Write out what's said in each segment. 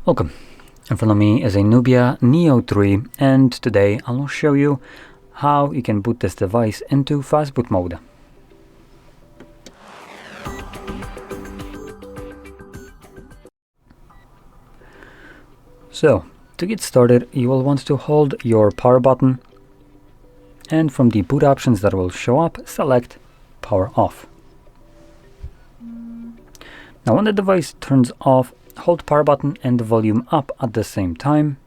Welcome. In front of me is a NUBIA Neo 3, and today I'll show you how you can boot this device into Fastboot mode. So, to get started, you will want to hold your power button, and from the boot options that will show up, select power off. Now when the device turns off, hold power button and the volume up at the same time.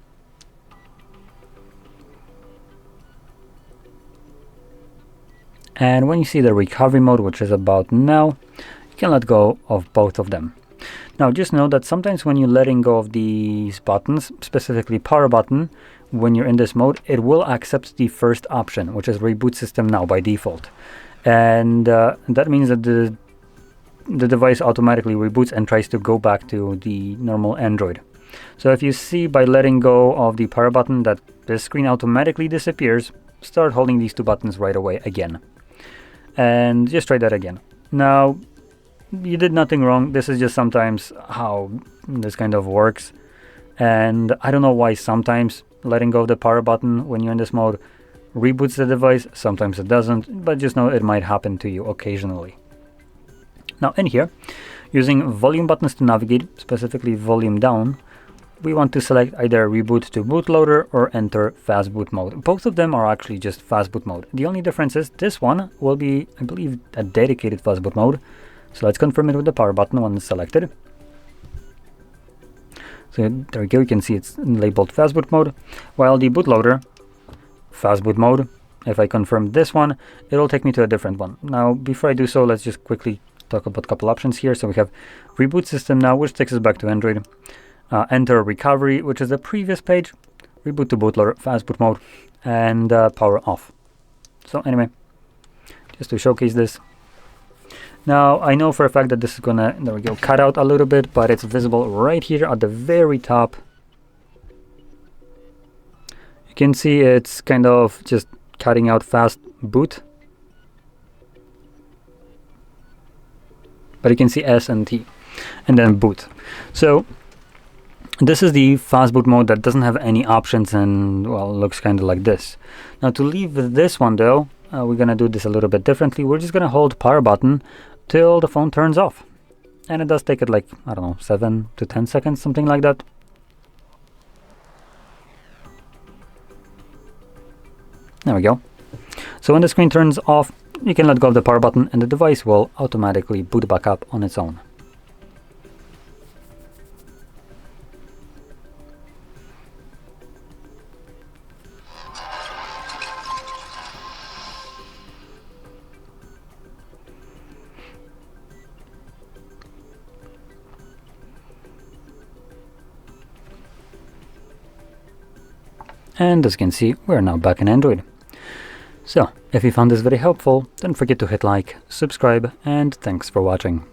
And when you see the recovery mode, which is about now, you can let go of both of them. Now just know that sometimes when you're letting go of these buttons, specifically power button, when you're in this mode, it will accept the first option, which is reboot system now by default. And that means that the device automatically reboots and tries to go back to the normal Android. So if you see by letting go of the power button that the screen automatically disappears, start holding these two buttons right away again. And just try that again. Now, you did nothing wrong. This is just sometimes how this kind of works. And I don't know why sometimes letting go of the power button when you're in this mode reboots the device, sometimes it doesn't, but just know it might happen to you occasionally. Now in here, using volume buttons to navigate, specifically volume down, we want to select either reboot to bootloader or enter Fastboot mode. Both of them are actually just Fastboot mode. The only difference is this one will be, I believe, a dedicated Fastboot mode. So let's confirm it with the power button when it's selected. So there we go, you can see it's labeled Fastboot mode, while the bootloader, Fastboot mode, if I confirm this one, it'll take me to a different one. Now before I do so, let's just quickly talk about a couple options here. So we have reboot system now, which takes us back to Android. Enter recovery, which is the previous page. Reboot to bootloader, Fastboot mode, and power off. So anyway, just to showcase this. Now I know for a fact that this is gonna, there we go, cut out a little bit, but it's visible right here at the very top. You can see it's kind of just cutting out fast boot. But you can see S and T, and then boot. So this is the Fastboot mode that doesn't have any options and, well, looks kind of like this. Now to leave this one though, we're gonna do this a little bit differently. We're just gonna hold power button till the phone turns off. And it does take it like, I don't know, 7 to 10 seconds, something like that. There we go. So when the screen turns off, you can let go of the power button and the device will automatically boot back up on its own. And as you can see, we're now back in Android. So, if you found this very helpful, don't forget to hit like, subscribe, and thanks for watching.